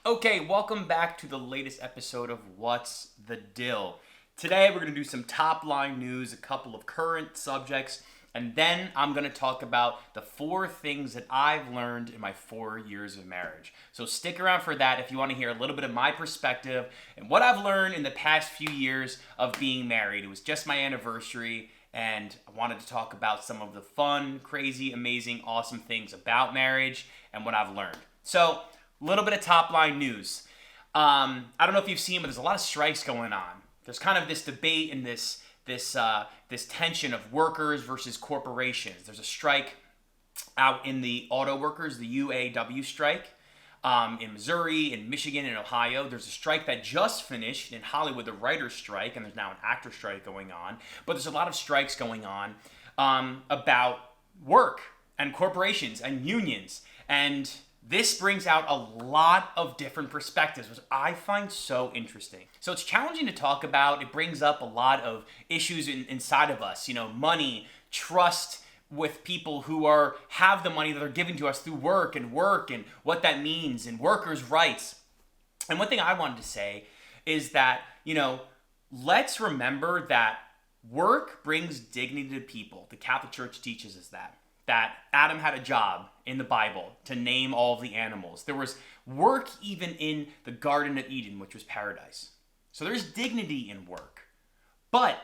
Okay, welcome back to the latest episode of What's the Dill. Today we're going to do some top line news, a couple of current subjects, and then I'm going to talk about the 4 things that I've learned in my 4 years of marriage. So stick around for that if you want to hear a little bit of my perspective and what I've learned in the past few years of being married. It was just my anniversary, and I wanted to talk about some of the fun, crazy, amazing, awesome things about marriage and what I've learned. So, a little bit of top line news. I don't know if you've seen, but there's a lot of strikes going on. There's kind of this debate and this tension of workers versus corporations. There's a strike out in the auto workers, the UAW strike, in Missouri, in Michigan, in Ohio. There's a strike that just finished in Hollywood, the writer's strike, and there's now an actor strike going on. But there's a lot of strikes going on about work and corporations and unions. And this brings out a lot of different perspectives, which I find so interesting. So it's challenging to talk about. It brings up a lot of issues inside of us, money, trust with people who have the money that are given to us through work and what that means and workers' rights. And one thing I wanted to say is that, let's remember that work brings dignity to people. The Catholic Church teaches us that Adam had a job in the Bible to name all of the animals. There was work even in the Garden of Eden, which was paradise. So there's dignity in work. But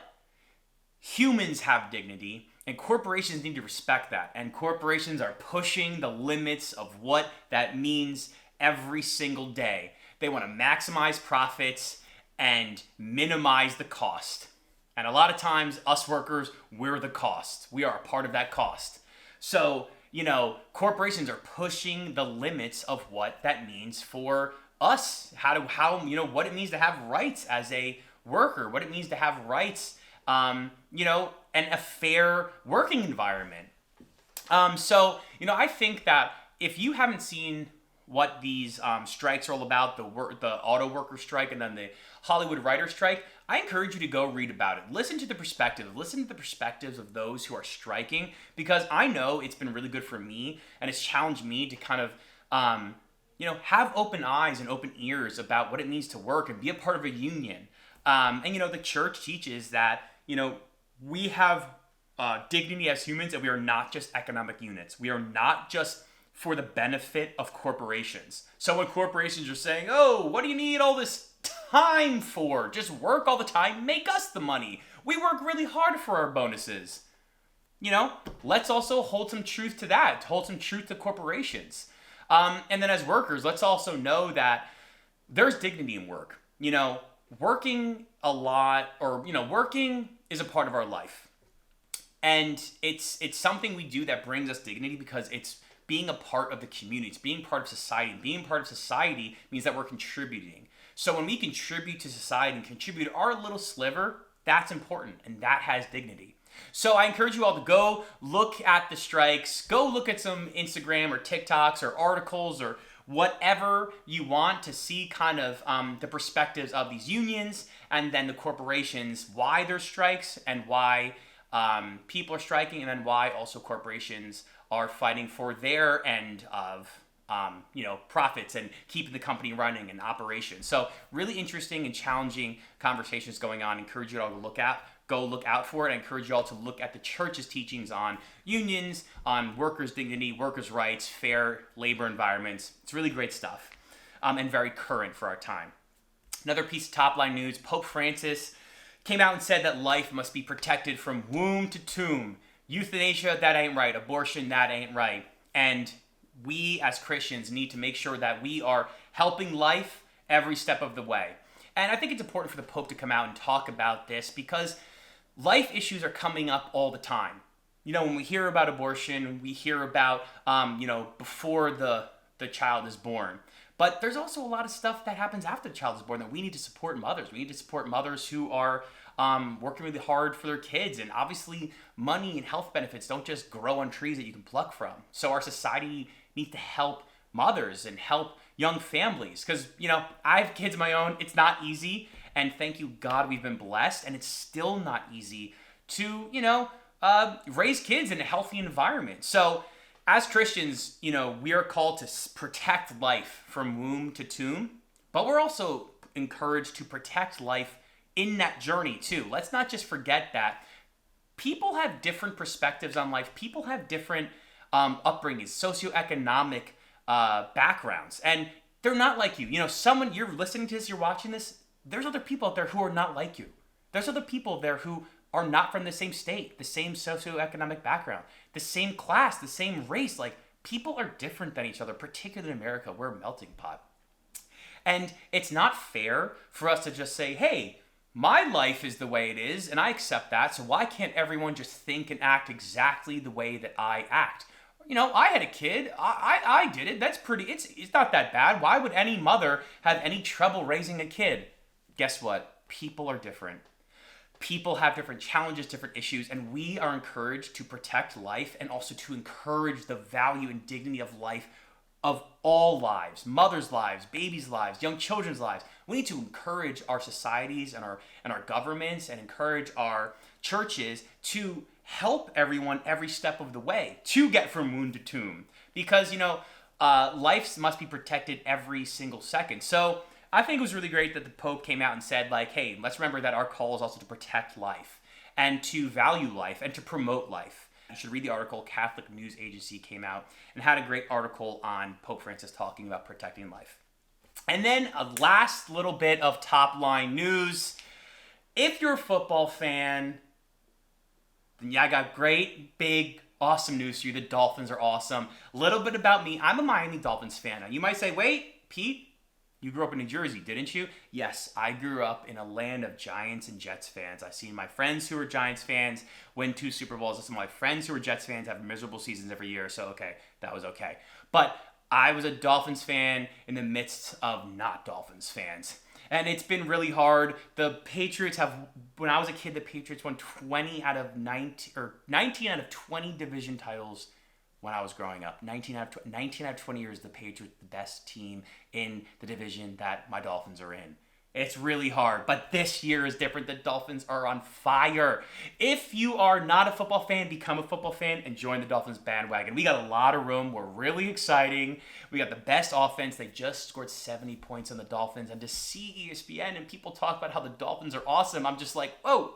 humans have dignity, and corporations need to respect that. And corporations are pushing the limits of what that means every single day. They want to maximize profits and minimize the cost. And a lot of times, us workers, we're the cost. We are a part of that cost. So, corporations are pushing the limits of what that means for us, what it means to have rights as a worker, what it means to have rights, and a fair working environment. I think that if you haven't seen what these strikes are all about, the auto worker strike and then the Hollywood writer strike, I encourage you to go read about it. Listen to the perspectives of those who are striking, because I know it's been really good for me and it's challenged me to kind of, have open eyes and open ears about what it means to work and be a part of a union. The church teaches that, we have dignity as humans, and we are not just economic units. We are not just for the benefit of corporations. So when corporations are saying, oh, what do you need all this time for? Just work all the time, make us the money. We work really hard for our bonuses. Let's also hold some truth to that, hold some truth to corporations. And then as workers, let's also know that there's dignity in work. Working a lot, working is a part of our life. And it's something we do that brings us dignity because it's being a part of the community. It's being part of society. And being part of society means that we're contributing. So when we contribute to society and contribute our little sliver, that's important, and that has dignity. So I encourage you all to go look at the strikes, go look at some Instagram or TikToks or articles or whatever you want to see kind of the perspectives of these unions and then the corporations, why there's strikes and why people are striking, and then why also corporations are fighting for their end of profits and keeping the company running and operations. So really interesting and challenging conversations going on. I encourage you all to go look out for it. I encourage you all to look at the church's teachings on unions, on workers' dignity, workers' rights, fair labor environments. It's really great stuff and very current for our time. Another piece of top-line news, Pope Francis came out and said that life must be protected from womb to tomb. Euthanasia, that ain't right. Abortion, that ain't right. And we as Christians need to make sure that we are helping life every step of the way. And I think it's important for the Pope to come out and talk about this because life issues are coming up all the time. When we hear about abortion, we hear about, before the child is born. But there's also a lot of stuff that happens after the child is born that we need to support mothers. We need to support mothers who are working really hard for their kids. And obviously, money and health benefits don't just grow on trees that you can pluck from. So our society needs to help mothers and help young families. Because, I have kids of my own. It's not easy. And thank you, God, we've been blessed. And it's still not easy to, raise kids in a healthy environment. So As Christians, we are called to protect life from womb to tomb, but we're also encouraged to protect life in that journey too. Let's not just forget that people have different perspectives on life. People have different upbringings, socioeconomic backgrounds, and they're not like you. Someone, you're listening to this, you're watching this, there's other people out there who are not like you. There's other people there who are not from the same state, the same socioeconomic background, the same class, the same race. Like, people are different than each other, particularly in America. We're a melting pot. And it's not fair for us to just say, hey, my life is the way it is, and I accept that, so why can't everyone just think and act exactly the way that I act? I had a kid. I did it. That's pretty, it's not that bad. Why would any mother have any trouble raising a kid? Guess what? People are different. People have different challenges, different issues, and we are encouraged to protect life and also to encourage the value and dignity of life, of all lives, mothers' lives, babies' lives, young children's lives. We need to encourage our societies and our governments and encourage our churches to help everyone every step of the way to get from womb to tomb, because life must be protected every single second. So I think it was really great that the Pope came out and said, like, hey, let's remember that our call is also to protect life and to value life and to promote life. You should read the article. Catholic News Agency came out and had a great article on Pope Francis talking about protecting life. And then a last little bit of top line news. If you're a football fan, then yeah, I got great, big, awesome news for you. The Dolphins are awesome. A little bit about me. I'm a Miami Dolphins fan. Now, you might say, wait, Pete, you grew up in New Jersey, didn't you? Yes, I grew up in a land of Giants and Jets fans. I've seen my friends who are Giants fans win 2 Super Bowls. Some of my friends who are Jets fans have miserable seasons every year, so okay, that was okay. But I was a Dolphins fan in the midst of not Dolphins fans. And it's been really hard. The Patriots when I was a kid, the Patriots won 19 out of 20 division titles when I was growing up. 19 out of 20 years, the Patriots, the best team in the division that my Dolphins are in. It's really hard, but this year is different. The Dolphins are on fire. If you are not a football fan, become a football fan and join the Dolphins bandwagon. We got a lot of room. We're really exciting. We got the best offense. They just scored 70 points on the Dolphins. And to see ESPN and people talk about how the Dolphins are awesome, I'm just like, whoa,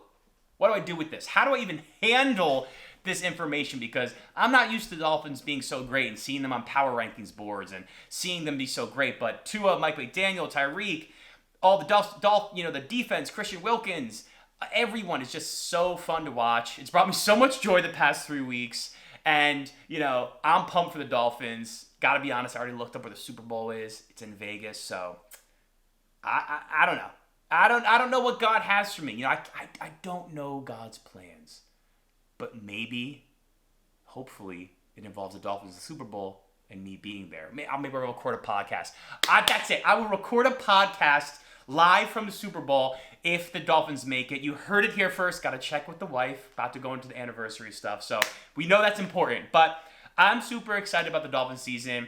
what do I do with this? How do I even handle this information? Because I'm not used to the Dolphins being so great and seeing them on power rankings boards and seeing them be so great. But Tua, Mike McDaniel, Tyreek, all the defense, Christian Wilkins, everyone is just so fun to watch. It's brought me so much joy the past 3 weeks. And, I'm pumped for the Dolphins. Gotta be honest, I already looked up where the Super Bowl is. It's in Vegas, so I don't know. I don't know what God has for me. I don't know God's plans. But maybe, hopefully, it involves the Dolphins in the Super Bowl and me being there. Maybe I'll record a podcast. That's it. I will record a podcast live from the Super Bowl if the Dolphins make it. You heard it here first. Got to check with the wife. About to go into the anniversary stuff. So we know that's important. But I'm super excited about the Dolphins season.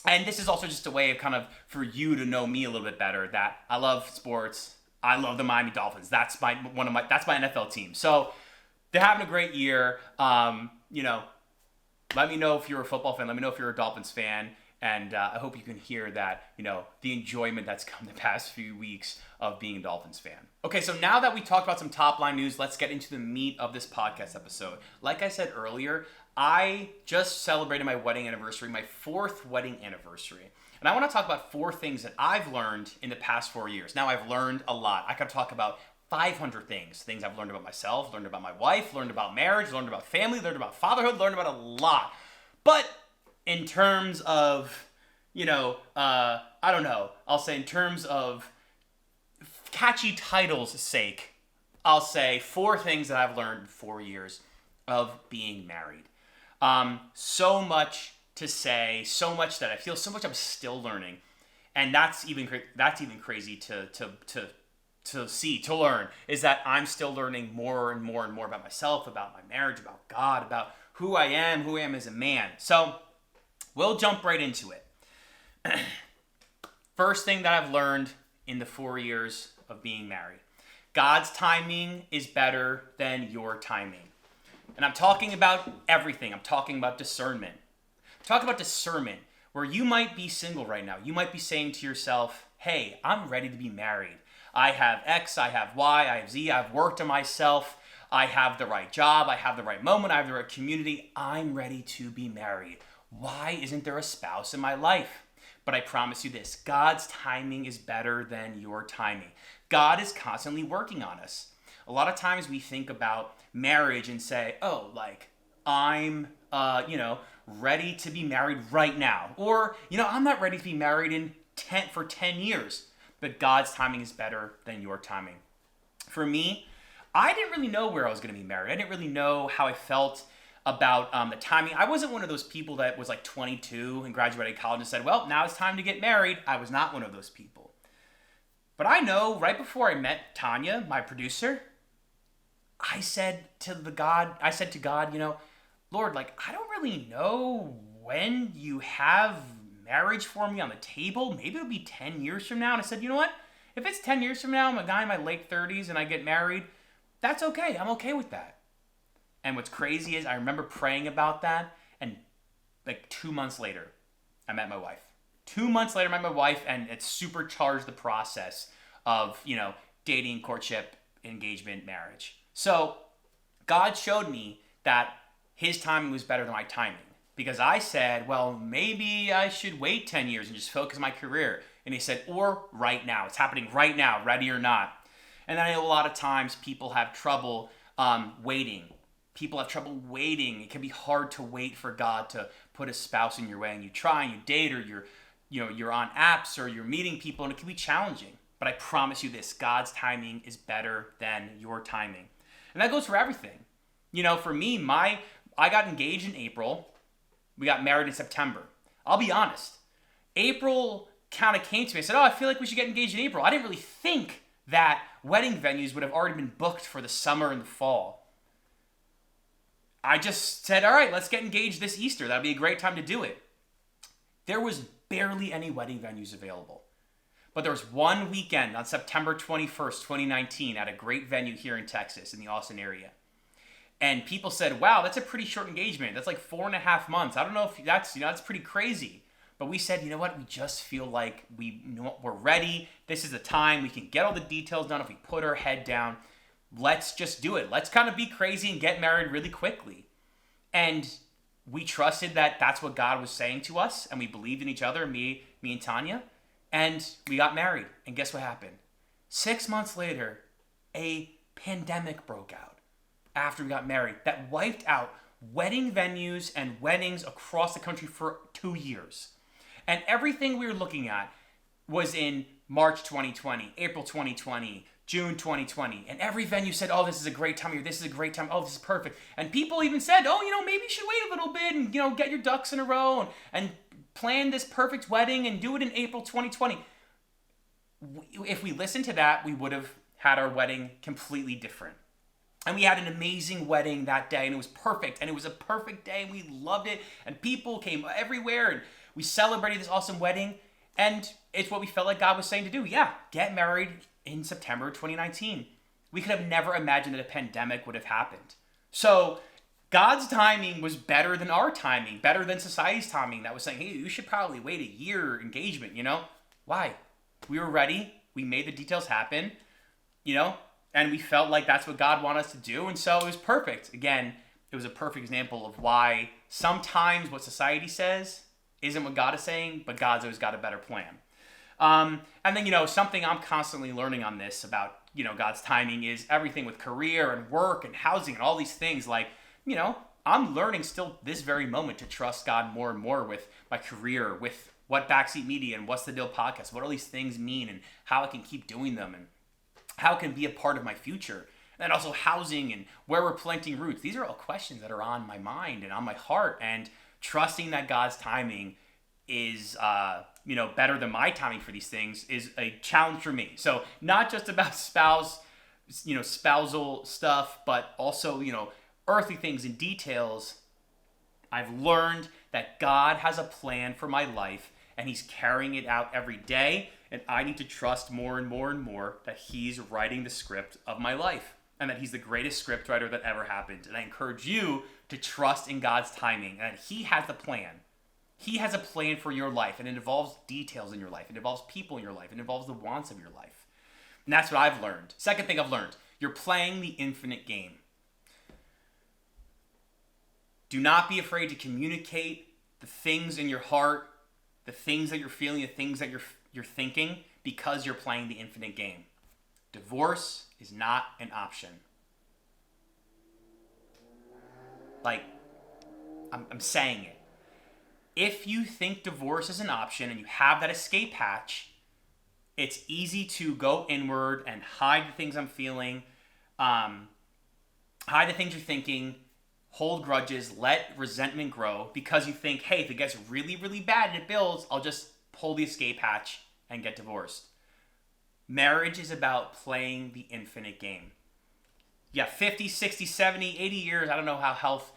And this is also just a way of kind of for you to know me a little bit better, that I love sports. I love the Miami Dolphins. That's my NFL team. So they're having a great year. Let me know if you're a football fan. Let me know if you're a Dolphins fan. And I hope you can hear that, the enjoyment that's come the past few weeks of being a Dolphins fan. Okay, so now that we talked about some top-line news, let's get into the meat of this podcast episode. Like I said earlier, I just celebrated my wedding anniversary, my 4th wedding anniversary. And I want to talk about 4 things that I've learned in the past 4 years. Now, I've learned a lot. I could talk about 500 things I've learned about myself, learned about my wife, learned about marriage, learned about family, learned about fatherhood, learned about a lot. But in terms of, I don't know, I'll say in terms of catchy titles' sake, I'll say 4 things that I've learned in 4 years of being married. So much to say, so much that I feel, so much I'm still learning. And that's even crazy to learn, is that I'm still learning more and more and more about myself, about my marriage, about God, about who I am as a man. So we'll jump right into it. First thing that I've learned in the 4 years of being married: God's timing is better than your timing. And I'm talking about everything. I'm talking about discernment. Talk about discernment, where you might be single right now. You might be saying to yourself, hey, I'm ready to be married. I have X, I have Y, I have Z, I've worked on myself. I have the right job, I have the right moment, I have the right community. I'm ready to be married. Why isn't there a spouse in my life? But I promise you this, God's timing is better than your timing. God is constantly working on us. A lot of times we think about marriage and say, oh, like, I'm, ready to be married right now. Or, I'm not ready to be married for 10 years. But God's timing is better than your timing. For me, I didn't really know where I was going to be married. I didn't really know how I felt about the timing. I wasn't one of those people that was like 22 and graduated college and said, well, now it's time to get married. I was not one of those people. But I know right before I met Tanya, my producer, I said to God, Lord, like, I don't really know when you have marriage for me on the table. Maybe it'll be 10 years from now. And I said, you know what? If it's 10 years from now, I'm a guy in my late 30s and I get married, that's okay. I'm okay with that. And what's crazy is I remember praying about that, and like 2 months later, I met my wife. 2 months later, I met my wife, and it supercharged the process of, dating, courtship, engagement, marriage. So God showed me that his timing was better than my timing. Because I said, well, maybe I should wait 10 years and just focus on my career. And he said, or right now. It's happening right now, ready or not. And I know a lot of times people have trouble waiting. People have trouble waiting. It can be hard to wait for God to put a spouse in your way. And you try and you date, or you're on apps, or you're meeting people, and it can be challenging. But I promise you this, God's timing is better than your timing. And that goes for everything. For me, I got engaged in April. We got married in September. I'll be honest. April kind of came to me. I said, I feel like we should get engaged in April. I didn't really think that wedding venues would have already been booked for the summer and the fall. I just said, all right, let's get engaged this Easter. That'd be a great time to do it. There was barely any wedding venues available. But there was one weekend on September 21st, 2019 at a great venue here in Texas in the Austin area. And people said, wow, that's a pretty short engagement. That's like 4.5 months. I don't know if that's pretty crazy. But we said, you know what? We just feel like we're ready. This is the time. We can get all the details done if we put our head down. Let's just do it. Let's kind of be crazy and get married really quickly. And we trusted that that's what God was saying to us. And we believed in each other, me and Tanya. And we got married. And guess what happened? 6 months later, a pandemic broke out. After we got married, that wiped out wedding venues and weddings across the country for 2 years. And everything we were looking at was in March 2020, April 2020, June 2020. And every venue said, oh, this is a great time of year. This is a great time. Oh, this is perfect. And people even said, oh, maybe you should wait a little bit and, get your ducks in a row and plan this perfect wedding and do it in April 2020. If we listened to that, we would have had our wedding completely different. And we had an amazing wedding that day, and it was perfect. And it was a perfect day, and we loved it. And people came everywhere, and we celebrated this awesome wedding. And it's what we felt like God was saying to do. Yeah, get married in September 2019. We could have never imagined that a pandemic would have happened. So God's timing was better than our timing, better than society's timing that was saying, hey, you should probably wait a year engagement, Why? We were ready. We made the details happen, and we felt like that's what God wanted us to do. And so it was perfect. Again, it was a perfect example of why sometimes what society says isn't what God is saying, but God's always got a better plan. And then, something I'm constantly learning on this about, God's timing is everything with career and work and housing and all these things. Like, I'm learning still this very moment to trust God more and more with my career, with what BackSeat Media and what's the Dill podcast, what all these things mean and how I can keep doing them and how it can be a part of my future. And also housing and where we're planting roots. These are all questions that are on my mind and on my heart. And trusting that God's timing is, better than my timing for these things is a challenge for me. So not just about spousal stuff, but also, earthly things and details. I've learned that God has a plan for my life and he's carrying it out every day. And I need to trust more and more and more that he's writing the script of my life and that he's the greatest script writer that ever happened. And I encourage you to trust in God's timing and that he has the plan. He has a plan for your life, and it involves details in your life. It involves people in your life. It involves the wants of your life. And that's what I've learned. Second thing I've learned, you're playing the infinite game. Do not be afraid to communicate the things in your heart, the things that you're feeling, the things that you're thinking, because you're playing the infinite game. Divorce is not an option. Like, I'm saying it. If you think divorce is an option and you have that escape hatch, it's easy to go inward and hide the things I'm feeling, hide the things you're thinking, hold grudges, let resentment grow, because you think, hey, if it gets really, really bad and it builds, I'll just pull the escape hatch and get divorced. Marriage is about playing the infinite game. Yeah, 50, 60, 70, 80 years, I don't know how health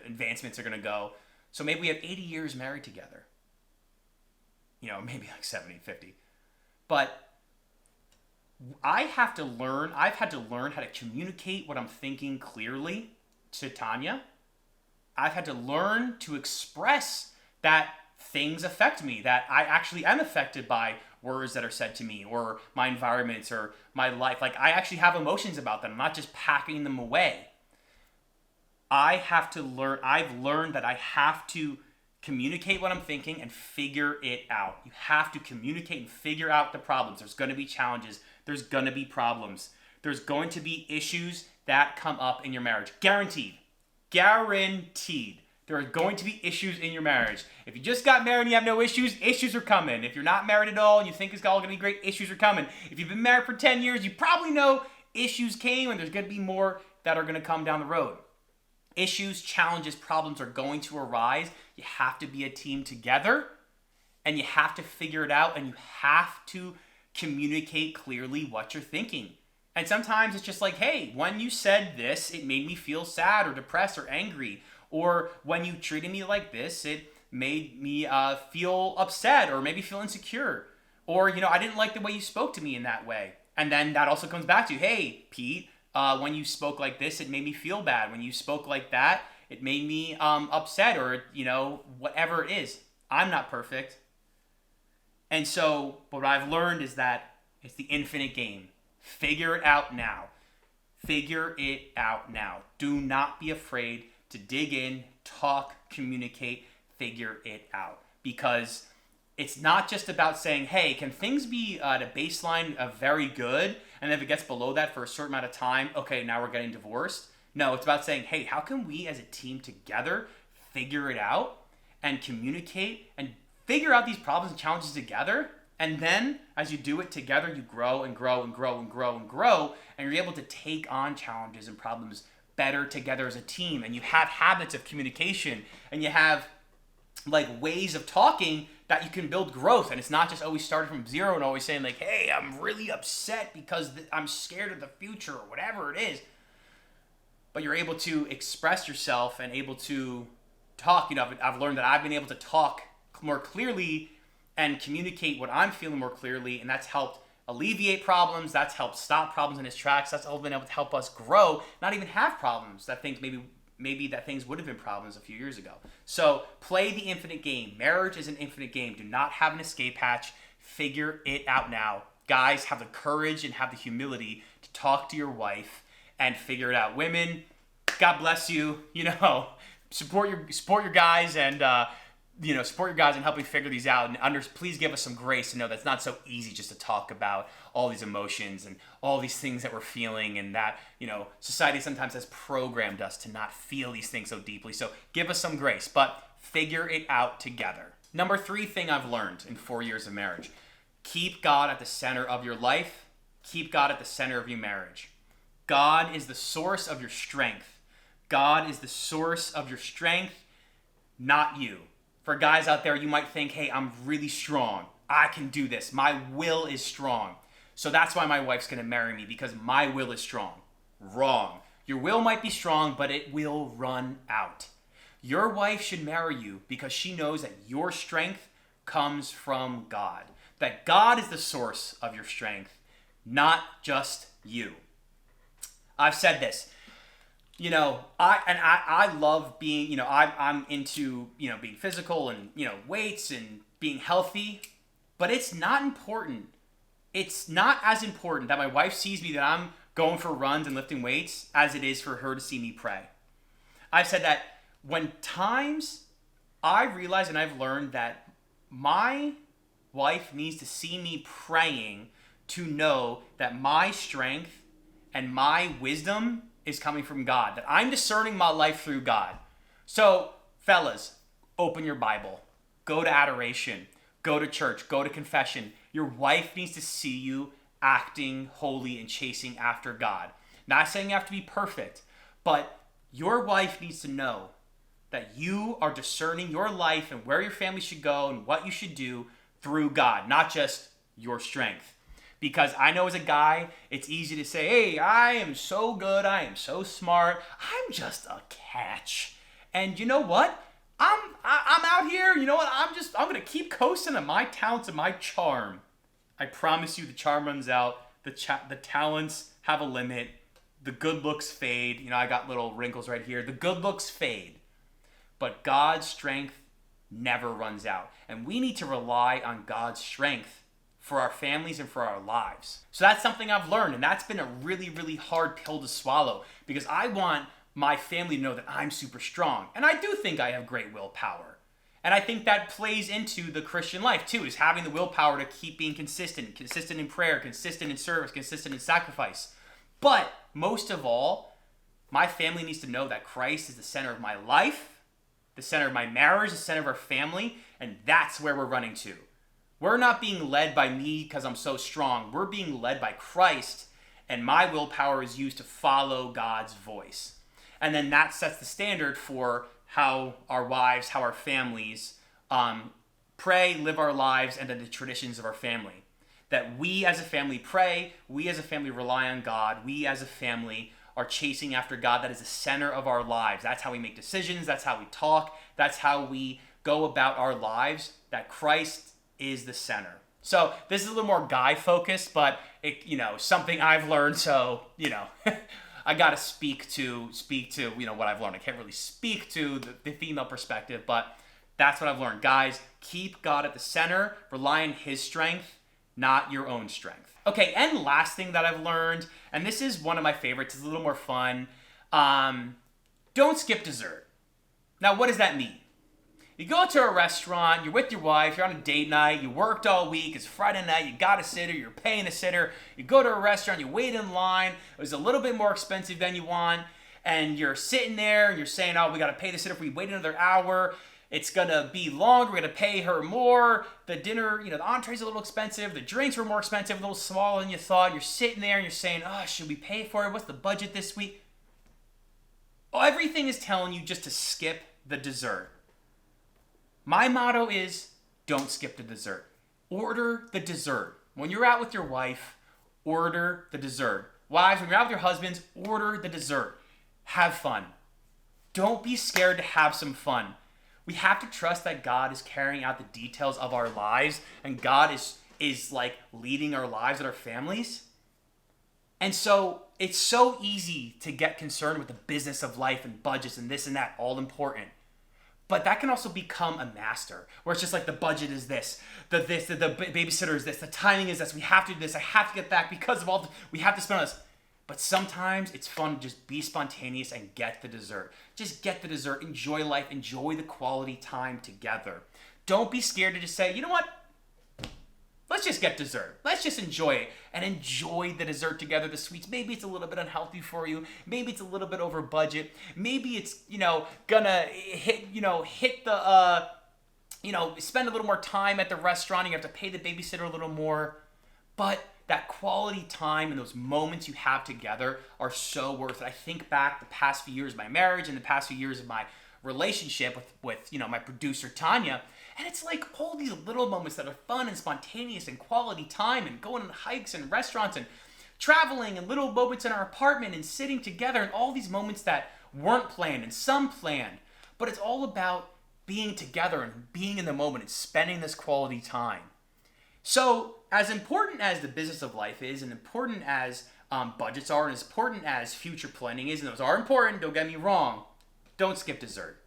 advancements are going to go. So maybe we have 80 years married together. Maybe like 70, 50. But I've had to learn how to communicate what I'm thinking clearly to Tanya. I've had to learn to express that things affect me, that I actually am affected by words that are said to me, or my environments, or my life. Like, I actually have emotions about them. I'm not just packing them away. I've learned that I have to communicate what I'm thinking and figure it out. You have to communicate and figure out the problems. There's going to be challenges. There's going to be problems. There's going to be issues that come up in your marriage. Guaranteed. Guaranteed. There are going to be issues in your marriage. If you just got married and you have no issues, issues are coming. If you're not married at all and you think it's all going to be great, issues are coming. If you've been married for 10 years, you probably know issues came, and there's going to be more that are going to come down the road. Issues, challenges, problems are going to arise. You have to be a team together, and you have to figure it out, and you have to communicate clearly what you're thinking. And sometimes it's just like, hey, when you said this, it made me feel sad or depressed or angry. Or when you treated me like this, it made me feel upset or maybe feel insecure. Or, I didn't like the way you spoke to me in that way. And then that also comes back to, hey, Pete, when you spoke like this, it made me feel bad. When you spoke like that, it made me upset, or, whatever it is. I'm not perfect. And so what I've learned is that it's the infinite game. Figure it out now. Figure it out now. Do not be afraid to dig in, talk, communicate, figure it out. Because it's not just about saying, hey, can things be at a baseline of very good, and if it gets below that for a certain amount of time, okay, now we're getting divorced? No, it's about saying, hey, how can we as a team together figure it out and communicate and figure out these problems and challenges together? And then as you do it together, you grow and grow and grow and grow and grow, and you're able to take on challenges and problems better together as a team. And you have habits of communication, and you have like ways of talking that you can build growth. And it's not just always starting from zero and always saying like, hey, I'm really upset because I'm scared of the future, or whatever it is. But you're able to express yourself and able to talk. I've learned that I've been able to talk more clearly and communicate what I'm feeling more clearly, and that's helped alleviate problems. That's helped stop problems in its tracks. That's all been able to help us grow, not even have problems that things maybe that things would have been problems a few years ago. So play the infinite game. Marriage is an infinite game. Do not have an escape hatch. Figure it out now. Guys, have the courage and have the humility to talk to your wife and figure it out. Women, God bless you. Support your guys and support your guys in helping figure these out. And please give us some grace to know that's not so easy just to talk about all these emotions and all these things that we're feeling, and that, society sometimes has programmed us to not feel these things so deeply. So give us some grace, but figure it out together. Number 3 thing I've learned in 4 years of marriage: keep God at the center of your life. Keep God at the center of your marriage. God is the source of your strength. God is the source of your strength, not you. For guys out there, you might think, hey, I'm really strong. I can do this. My will is strong. So that's why my wife's going to marry me, because my will is strong. Wrong. Your will might be strong, but it will run out. Your wife should marry you because she knows that your strength comes from God. That God is the source of your strength, not just you. I've said this. I love being, I'm into, being physical and, weights and being healthy, but it's not important. It's not as important that my wife sees me that I'm going for runs and lifting weights as it is for her to see me pray. I've said that when times I realize and I've learned that my wife needs to see me praying to know that my strength and my wisdom is coming from God, that I'm discerning my life through God. So, fellas, open your Bible, go to adoration, go to church, go to confession. Your wife needs to see you acting holy and chasing after God. Not saying you have to be perfect, but your wife needs to know that you are discerning your life and where your family should go and what you should do through God, not just your strength. Because I know as a guy, it's easy to say, hey, I am so good, I am so smart, I'm just a catch. And you know what? I'm out here, you know what? I'm gonna keep coasting on my talents and my charm. I promise you the charm runs out, the talents have a limit, the good looks fade. I got little wrinkles right here. The good looks fade. But God's strength never runs out. And we need to rely on God's strength for our families and for our lives. So that's something I've learned, and that's been a really, really hard pill to swallow because I want my family to know that I'm super strong. And I do think I have great willpower. And I think that plays into the Christian life too, is having the willpower to keep being consistent in prayer, consistent in service, consistent in sacrifice. But most of all, my family needs to know that Christ is the center of my life, the center of my marriage, the center of our family, and that's where we're running to. We're not being led by me because I'm so strong. We're being led by Christ, and my willpower is used to follow God's voice. And then that sets the standard for how our wives, how our families pray, live our lives, and then the traditions of our family. That we as a family pray, we as a family rely on God, we as a family are chasing after God. That is the center of our lives. That's how we make decisions, that's how we talk, that's how we go about our lives, that Christ is the center. So this is a little more guy focused, but something I've learned. So, I got to speak to, what I've learned. I can't really speak to the female perspective, but that's what I've learned. Guys, keep God at the center, rely on his strength, not your own strength. Okay, and last thing that I've learned, and this is one of my favorites, it's a little more fun. Don't skip dessert. Now, what does that mean? You go to a restaurant, you're with your wife, you're on a date night, you worked all week, it's Friday night, you got a sitter, you're paying a sitter, you go to a restaurant, you wait in line, it was a little bit more expensive than you want, and you're sitting there, and you're saying, oh, we gotta pay the sitter if we wait another hour, it's gonna be longer, we're gonna pay her more, the dinner, the entree's a little expensive, the drinks were more expensive, a little smaller than you thought, you're sitting there and you're saying, oh, should we pay for it, what's the budget this week? Oh, everything is telling you just to skip the dessert. My motto is, don't skip the dessert. Order the dessert. When you're out with your wife, order the dessert. Wives, when you're out with your husbands, order the dessert. Have fun. Don't be scared to have some fun. We have to trust that God is carrying out the details of our lives, and God is like leading our lives and our families. And so it's so easy to get concerned with the business of life and budgets and this and that, all important. But that can also become a master, where it's just like the budget is this, the babysitter is this, the timing is this, we have to do this, I have to get back because of we have to spend on this. But sometimes it's fun to just be spontaneous and get the dessert. Just get the dessert, enjoy life, enjoy the quality time together. Don't be scared to just say, you know what? Let's just get dessert. Let's just enjoy it and enjoy the dessert together, the sweets. Maybe it's a little bit unhealthy for you. Maybe it's a little bit over budget. Maybe it's, gonna hit the, spend a little more time at the restaurant. You have to pay the babysitter a little more. But that quality time and those moments you have together are so worth it. I think back the past few years of my marriage and the past few years of my relationship with my producer, Tanya. And it's like all these little moments that are fun and spontaneous and quality time and going on hikes and restaurants and traveling and little moments in our apartment and sitting together and all these moments that weren't planned and some planned. But it's all about being together and being in the moment and spending this quality time. So as important as the business of life is and important as budgets are, and as important as future planning is, and those are important, don't get me wrong, don't skip dessert.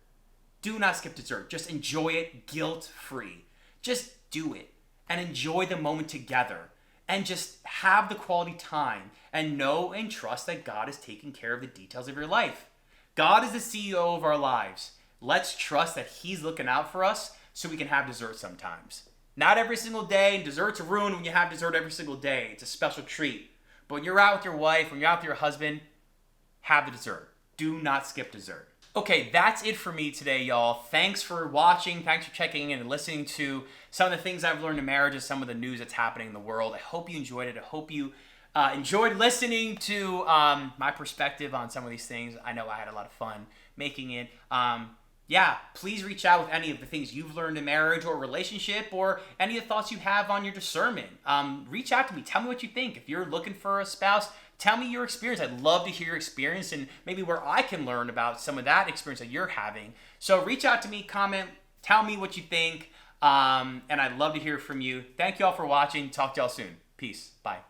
Do not skip dessert. Just enjoy it guilt-free. Just do it and enjoy the moment together and just have the quality time and know and trust that God is taking care of the details of your life. God is the CEO of our lives. Let's trust that He's looking out for us so we can have dessert sometimes. Not every single day. Desserts are ruined when you have dessert every single day. It's a special treat. But when you're out with your wife, when you're out with your husband, have the dessert. Do not skip dessert. Okay, that's it for me today, y'all. Thanks for watching. Thanks for checking in and listening to some of the things I've learned in marriage and some of the news that's happening in the world. I hope you enjoyed it. I hope you enjoyed listening to my perspective on some of these things. I know I had a lot of fun making it. Please reach out with any of the things you've learned in marriage or relationship or any of the thoughts you have on your discernment. Reach out to me. Tell me what you think. If you're looking for a spouse, tell me your experience. I'd love to hear your experience and maybe where I can learn about some of that experience that you're having. So reach out to me, comment, tell me what you think, and I'd love to hear from you. Thank you all for watching. Talk to y'all soon. Peace. Bye.